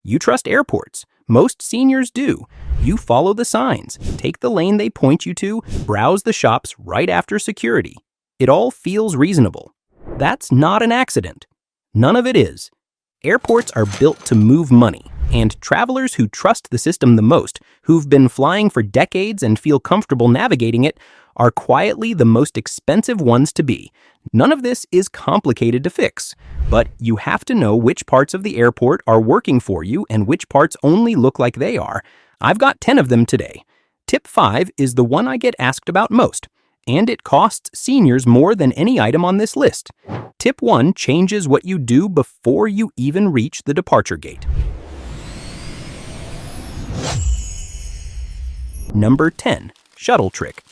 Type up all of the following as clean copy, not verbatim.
You trust airports. Most seniors do. You follow the signs, take the lane they point you to, browse the shops right after security. It all feels reasonable. That's not an accident. None of it is. Airports are built to move money, and travelers who trust the system the most, who've been flying for decades and feel comfortable navigating it, are quietly the most expensive ones to be. None of this is complicated to fix, but you have to know which parts of the airport are working for you and which parts only look like they are. I've got 10 of them today. Tip 5 is the one I get asked about most, and it costs seniors more than any item on this list. Tip 1 changes what you do before you even reach the departure gate. Number 10. Shuttle trick.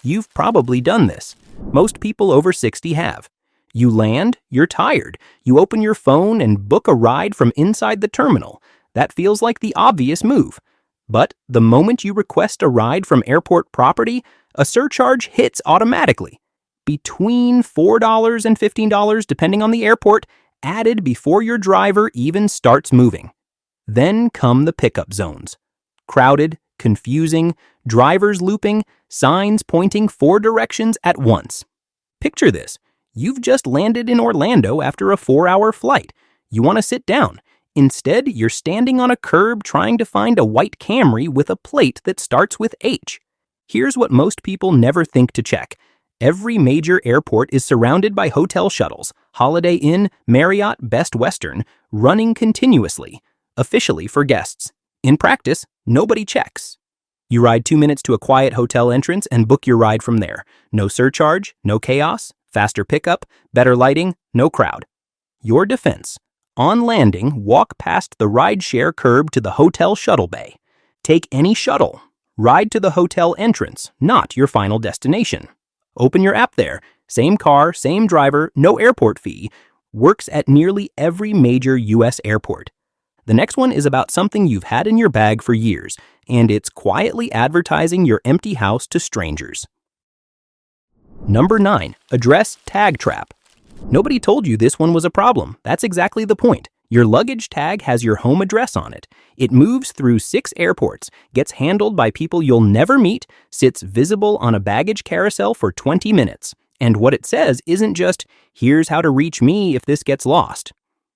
You've probably done this. Most people over 60 have. You land, you're tired. You open your phone and book a ride from inside the terminal. That feels like the obvious move. But the moment you request a ride from airport property, a surcharge hits automatically. Between $4 and $15, depending on the airport, added before your driver even starts moving. Then come the pickup zones. Crowded, confusing, drivers looping, signs pointing 4 directions at once. Picture this. You've just landed in Orlando after a 4-hour flight. You want to sit down. Instead, you're standing on a curb trying to find a white Camry with a plate that starts with H. Here's what most people never think to check. Every major airport is surrounded by hotel shuttles, Holiday Inn, Marriott, Best Western, running continuously, officially for guests. In practice, nobody checks. You ride 2 minutes to a quiet hotel entrance and book your ride from there. No surcharge, no chaos, faster pickup, better lighting, no crowd. Your defense. On landing, walk past the rideshare curb to the hotel shuttle bay. Take any shuttle. Ride to the hotel entrance, not your final destination. Open your app there. Same car, same driver, no airport fee. Works at nearly every major U.S. airport. The next one is about something you've had in your bag for years, and it's quietly advertising your empty house to strangers. Number 9. Address tag trap. Nobody told you this one was a problem. That's exactly the point. Your luggage tag has your home address on it. It moves through 6 airports, gets handled by people you'll never meet, sits visible on a baggage carousel for 20 minutes. And what it says isn't just, here's how to reach me if this gets lost.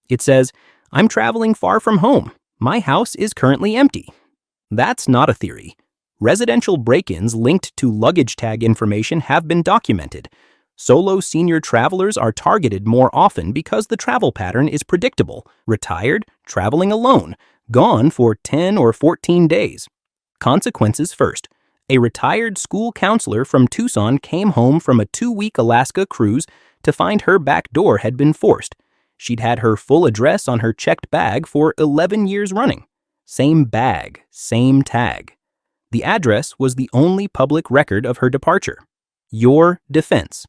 It says, I'm traveling far from home. My house is currently empty. That's not a theory. Residential break-ins linked to luggage tag information have been documented. Solo senior travelers are targeted more often because the travel pattern is predictable. Retired, traveling alone, gone for 10 or 14 days. Consequences first. A retired school counselor from Tucson came home from a 2-week Alaska cruise to find her back door had been forced. She'd had her full address on her checked bag for 11 years running. Same bag, same tag. The address was the only public record of her departure. Your defense.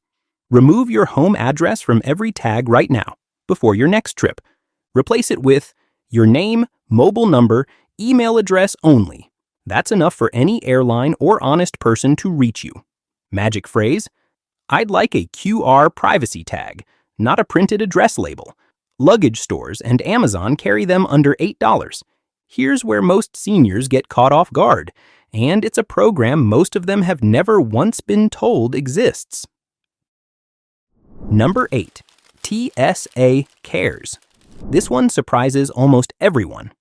Remove your home address from every tag right now, before your next trip. Replace it with your name, mobile number, email address only. That's enough for any airline or honest person to reach you. Magic phrase, I'd like a QR privacy tag, not a printed address label. Luggage stores and Amazon carry them under $8. Here's where most seniors get caught off guard, and it's a program most of them have never once been told exists. Number 8. TSA Cares. This one surprises almost everyone.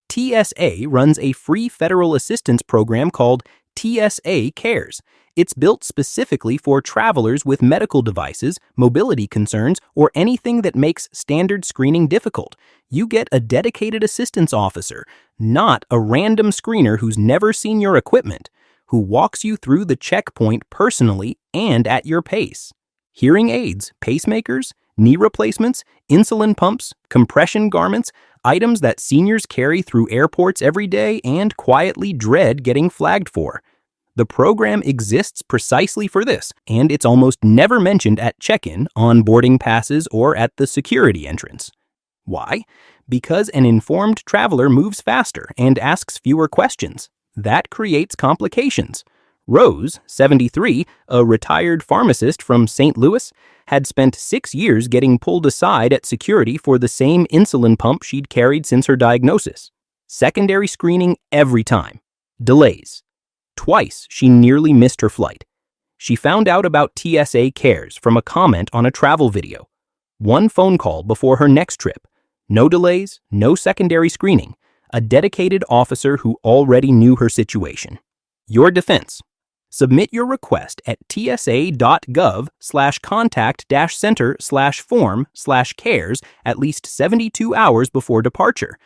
TSA runs a free federal assistance program called TSA Cares. It's built specifically for travelers with medical devices, mobility concerns, or anything that makes standard screening difficult. You get a dedicated assistance officer, not a random screener who's never seen your equipment, who walks you through the checkpoint personally and at your pace. Hearing aids, pacemakers, knee replacements, insulin pumps, compression garments, items that seniors carry through airports every day and quietly dread getting flagged for. The program exists precisely for this, and it's almost never mentioned at check-in, on boarding passes, or at the security entrance. Why? Because an informed traveler moves faster and asks fewer questions. That creates complications. Rose, 73, a retired pharmacist from St. Louis, had spent 6 years getting pulled aside at security for the same insulin pump she'd carried since her diagnosis. Secondary screening every time. Delays. Twice she nearly missed her flight. She found out about TSA Cares from a comment on a travel video. One phone call before her next trip. No delays, no secondary screening. A dedicated officer who already knew her situation. Your defense. Submit your request at tsa.gov/contact-center/form/cares at least 72 hours before departure.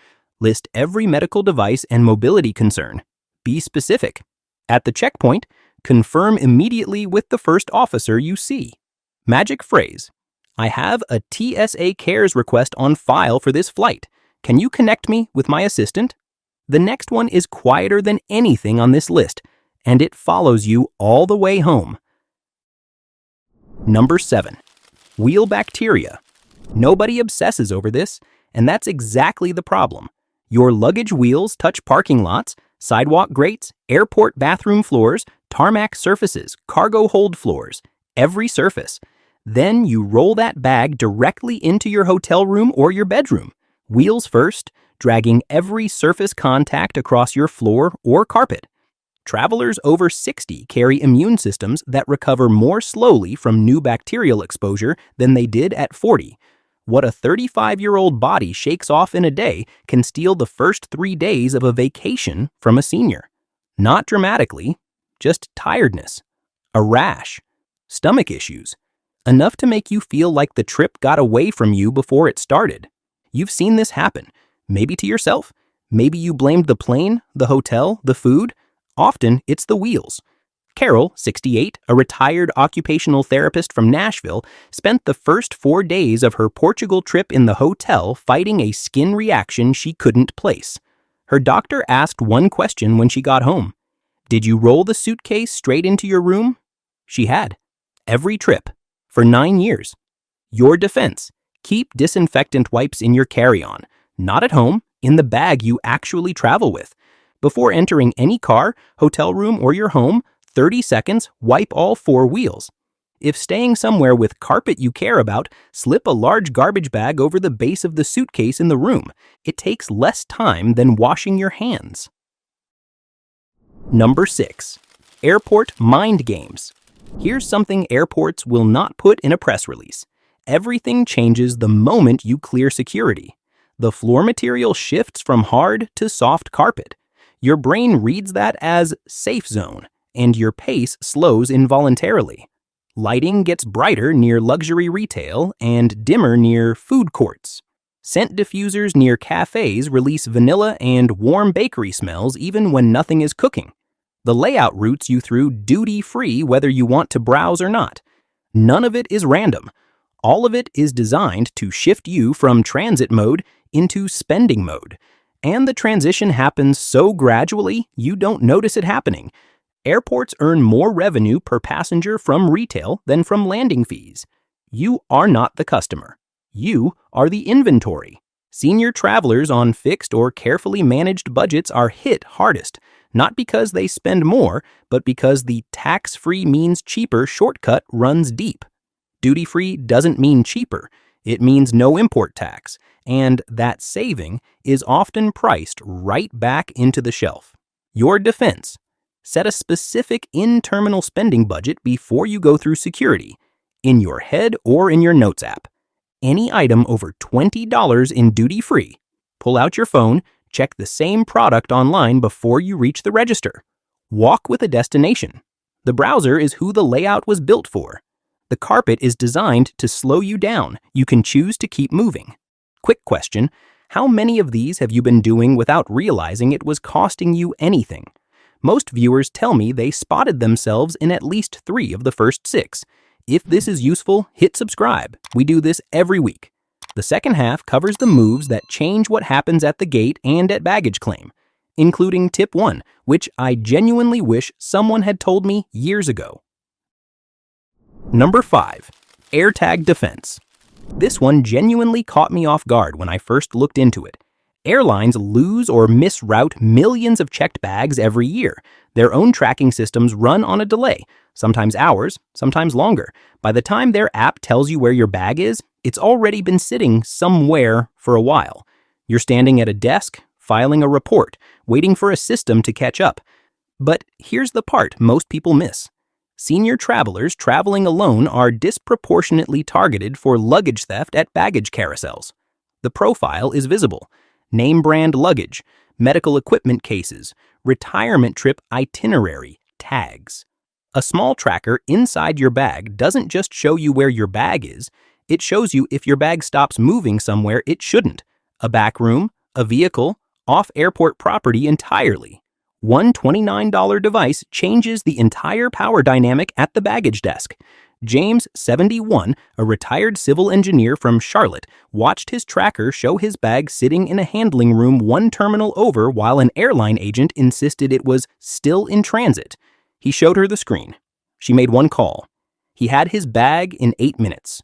List every medical device and mobility concern. Be specific. At the checkpoint, confirm immediately with the first officer you see. Magic phrase. I have a TSA Cares request on file for this flight. Can you connect me with my assistant? The next one is quieter than anything on this list, and it follows you all the way home. Number 7. Wheel bacteria. Nobody obsesses over this, and that's exactly the problem. Your luggage wheels touch parking lots, sidewalk grates, airport bathroom floors, tarmac surfaces, cargo hold floors, every surface. Then you roll that bag directly into your hotel room or your bedroom, wheels first, dragging every surface contact across your floor or carpet. Travelers over 60 carry immune systems that recover more slowly from new bacterial exposure than they did at 40. What a 35-year-old body shakes off in a day can steal the first 3 days of a vacation from a senior. Not dramatically, just tiredness, a rash, stomach issues, enough to make you feel like the trip got away from you before it started. You've seen this happen, maybe to yourself. Maybe you blamed the plane, the hotel, the food. Often, it's the wheels. Carol, 68, a retired occupational therapist from Nashville, spent the first 4 days of her Portugal trip in the hotel fighting a skin reaction she couldn't place. Her doctor asked one question when she got home. Did you roll the suitcase straight into your room? She had. Every trip. For 9 years. Your defense. Keep disinfectant wipes in your carry-on. Not at home, in the bag you actually travel with. Before entering any car, hotel room, or your home, 30 seconds, wipe all 4 wheels. If staying somewhere with carpet you care about, slip a large garbage bag over the base of the suitcase in the room. It takes less time than washing your hands. Number 6. Airport mind games. Here's something airports will not put in a press release. Everything changes the moment you clear security. The floor material shifts from hard to soft carpet. Your brain reads that as safe zone, and your pace slows involuntarily. Lighting gets brighter near luxury retail and dimmer near food courts. Scent diffusers near cafes release vanilla and warm bakery smells even when nothing is cooking. The layout routes you through duty-free whether you want to browse or not. None of it is random. All of it is designed to shift you from transit mode into spending mode. And the transition happens so gradually you don't notice it happening. Airports earn more revenue per passenger from retail than from landing fees. You are not the customer. You are the inventory. Senior travelers on fixed or carefully managed budgets are hit hardest, not because they spend more, but because the tax-free means cheaper shortcut runs deep. Duty-free doesn't mean cheaper. It means no import tax, and that saving is often priced right back into the shelf. Your defense. Set a specific in-terminal spending budget before you go through security, in your head or in your notes app. Any item over $20 in duty-free. Pull out your phone, check the same product online before you reach the register. Walk with a destination. The browser is who the layout was built for. The carpet is designed to slow you down. You can choose to keep moving. Quick question, how many of these have you been doing without realizing it was costing you anything? Most viewers tell me they spotted themselves in at least 3 of the first 6. If this is useful, hit subscribe. We do this every week. The second half covers the moves that change what happens at the gate and at baggage claim, including tip 1, which I genuinely wish someone had told me years ago. Number 5. AirTag defense. This one genuinely caught me off guard when I first looked into it. Airlines lose or misroute millions of checked bags every year. Their own tracking systems run on a delay, sometimes hours, sometimes longer. By the time their app tells you where your bag is, it's already been sitting somewhere for a while. You're standing at a desk, filing a report, waiting for a system to catch up. But here's the part most people miss. Senior travelers traveling alone are disproportionately targeted for luggage theft at baggage carousels. The profile is visible: name brand luggage, medical equipment cases, retirement trip itinerary tags. A small tracker inside your bag doesn't just show you where your bag is, it shows you if your bag stops moving somewhere it shouldn't: a back room, a vehicle, off airport property entirely. One $29 device changes the entire power dynamic at the baggage desk. James, 71, a retired civil engineer from Charlotte, watched his tracker show his bag sitting in a handling room one terminal over while an airline agent insisted it was still in transit. He showed her the screen. She made one call. He had his bag in 8 minutes.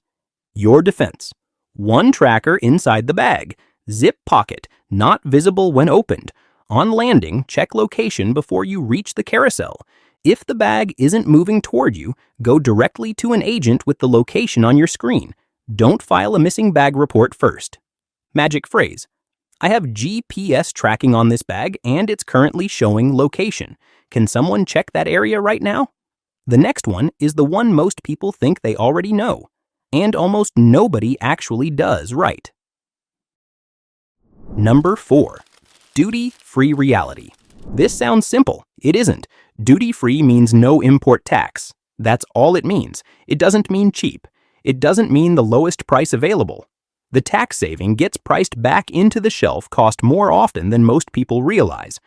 Your defense: one tracker inside the bag. Zip pocket, not visible when opened. On landing, check location before you reach the carousel. If the bag isn't moving toward you, go directly to an agent with the location on your screen. Don't file a missing bag report first. Magic phrase: I have GPS tracking on this bag and it's currently showing location. Can someone check that area right now? The next one is the one most people think they already know, and almost nobody actually does right. Number 4. Duty-free reality. This sounds simple. It isn't. Duty-free means no import tax. That's all it means. It doesn't mean cheap. It doesn't mean the lowest price available. The tax saving gets priced back into the shelf cost more often than most people realize.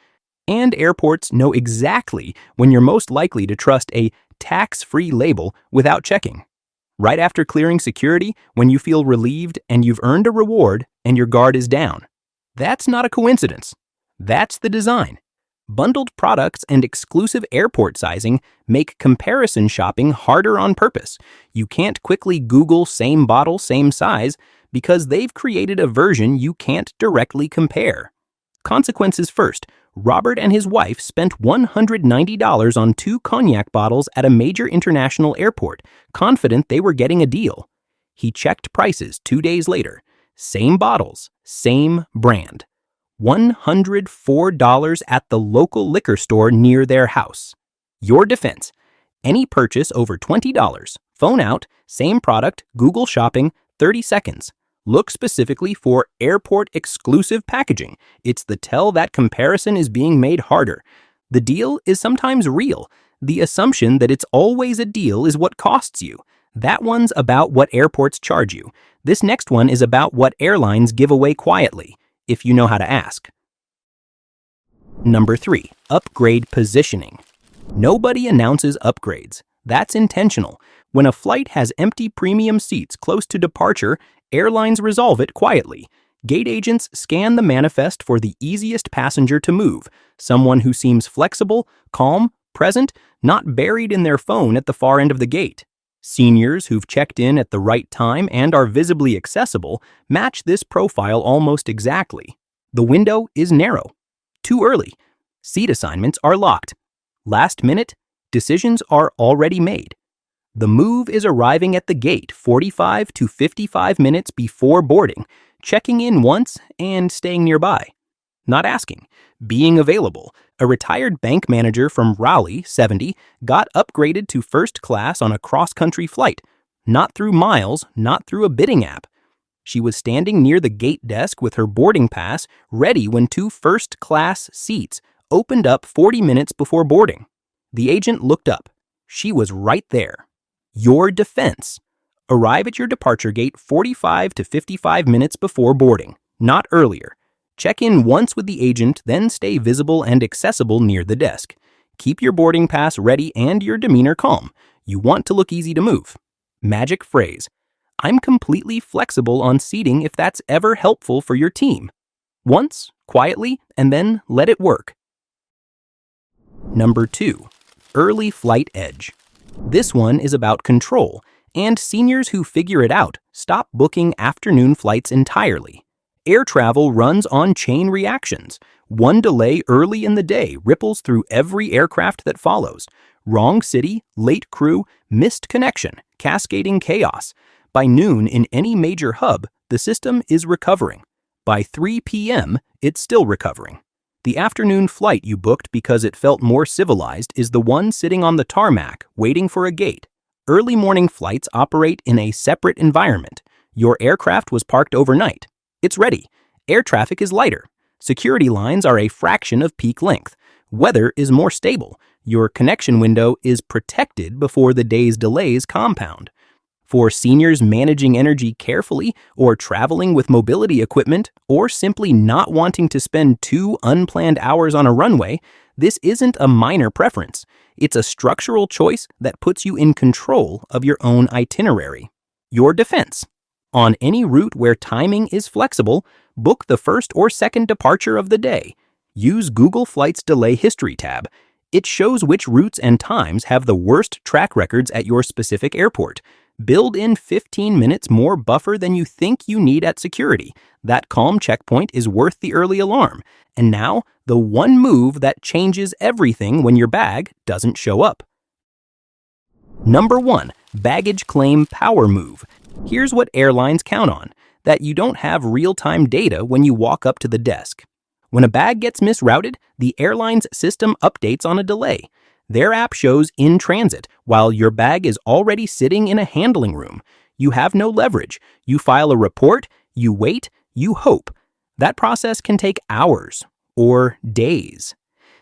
And airports know exactly when you're most likely to trust a tax-free label without checking. Right after clearing security, when you feel relieved and you've earned a reward and your guard is down. That's not a coincidence. That's the design. Bundled products and exclusive airport sizing make comparison shopping harder on purpose. You can't quickly Google same bottle, same size because they've created a version you can't directly compare. Consequences first. Robert and his wife spent $190 on 2 cognac bottles at a major international airport, confident they were getting a deal. He checked prices 2 days later. Same bottles, same brand. $104 at the local liquor store near their house. Your defense: any purchase over $20, phone out, same product, Google Shopping, 30 seconds. Look specifically for airport exclusive packaging. It's the tell that comparison is being made harder. The deal is sometimes real. The assumption that it's always a deal is what costs you. That one's about what airports charge you. This next one is about what airlines give away quietly, if you know how to ask. Number 3, upgrade positioning. Nobody announces upgrades. That's intentional. When a flight has empty premium seats close to departure, airlines resolve it quietly. Gate agents scan the manifest for the easiest passenger to move, someone who seems flexible, calm, present, not buried in their phone at the far end of the gate. Seniors who've checked in at the right time and are visibly accessible match this profile almost exactly. The window is narrow. Too early. Seat assignments are locked. Last minute, decisions are already made. The move is arriving at the gate 45 to 55 minutes before boarding, checking in once and staying nearby. Not asking, being available. A retired bank manager from Raleigh, 70, got upgraded to first class on a cross-country flight. Not through miles, not through a bidding app. She was standing near the gate desk with her boarding pass, ready when 2 first-class seats opened up 40 minutes before boarding. The agent looked up. She was right there. Your defense: arrive at your departure gate 45 to 55 minutes before boarding, not earlier. Check in once with the agent, then stay visible and accessible near the desk. Keep your boarding pass ready and your demeanor calm. You want to look easy to move. Magic phrase: I'm completely flexible on seating if that's ever helpful for your team. Once, quietly, and then let it work. Number 2, early flight edge. This one is about control, and seniors who figure it out stop booking afternoon flights entirely. Air travel runs on chain reactions. One delay early in the day ripples through every aircraft that follows. Wrong city, late crew, missed connection, cascading chaos. By noon in any major hub, the system is recovering. By 3 p.m., it's still recovering. The afternoon flight you booked because it felt more civilized is the one sitting on the tarmac, waiting for a gate. Early morning flights operate in a separate environment. Your aircraft was parked overnight. It's ready. Air traffic is lighter. Security lines are a fraction of peak length. Weather is more stable. Your connection window is protected before the day's delays compound. For seniors managing energy carefully, or traveling with mobility equipment, or simply not wanting to spend 2 unplanned hours on a runway, this isn't a minor preference. It's a structural choice that puts you in control of your own itinerary. Your defense. On any route where timing is flexible, book the first or second departure of the day. Use Google Flights Delay History tab. It shows which routes and times have the worst track records at your specific airport. Build in 15 minutes more buffer than you think you need at security. That calm checkpoint is worth the early alarm. And now, the one move that changes everything when your bag doesn't show up. Number 1. Baggage Claim Power Move. Here's what airlines count on: that you don't have real-time data when you walk up to the desk. When a bag gets misrouted, the airline's system updates on a delay. Their app shows in transit, while your bag is already sitting in a handling room. You have no leverage. You file a report, you wait, you hope. That process can take hours or days.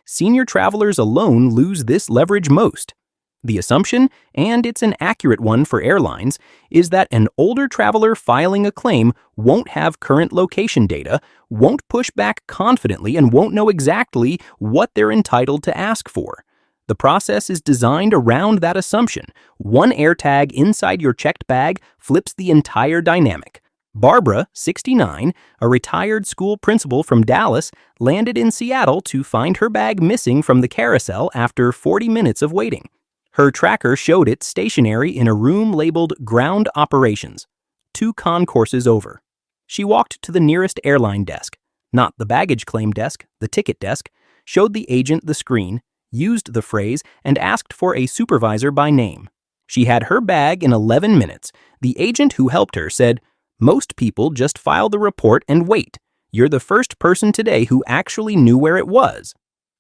Senior travelers alone lose this leverage most. The assumption, and it's an accurate one for airlines, is that an older traveler filing a claim won't have current location data, won't push back confidently, and won't know exactly what they're entitled to ask for. The process is designed around that assumption. One AirTag inside your checked bag flips the entire dynamic. Barbara, 69, a retired school principal from Dallas, landed in Seattle to find her bag missing from the carousel after 40 minutes of waiting. Her tracker showed it stationary in a room labeled Ground Operations, 2 concourses over. She walked to the nearest airline desk, not the baggage claim desk, the ticket desk, showed the agent the screen, used the phrase, and asked for a supervisor by name. She had her bag in 11 minutes. The agent who helped her said, "Most people just file the report and wait. You're the first person today who actually knew where it was."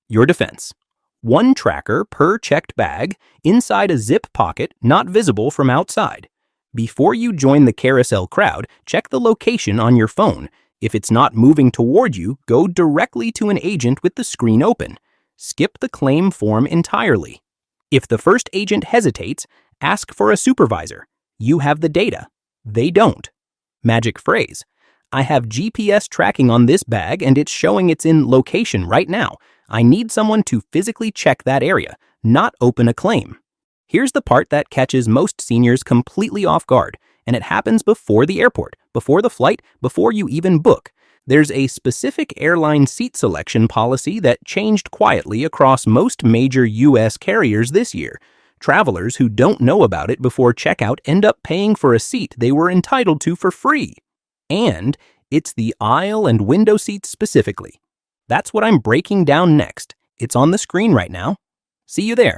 Your defense. 1 tracker per checked bag, inside a zip pocket not visible from outside. Before you join the carousel crowd, check the location on your phone. If it's not moving toward you, go directly to an agent with the screen open. Skip the claim form entirely. If the first agent hesitates, ask for a supervisor. You have the data. They don't. Magic phrase. I have GPS tracking on this bag and it's showing it's in location right now. I need someone to physically check that area, not open a claim. Here's the part that catches most seniors completely off guard, and it happens before the airport, before the flight, before you even book. There's a specific airline seat selection policy that changed quietly across most major U.S. carriers this year. Travelers who don't know about it before checkout end up paying for a seat they were entitled to for free. And it's the aisle and window seats specifically. That's what I'm breaking down next. It's on the screen right now. See you there.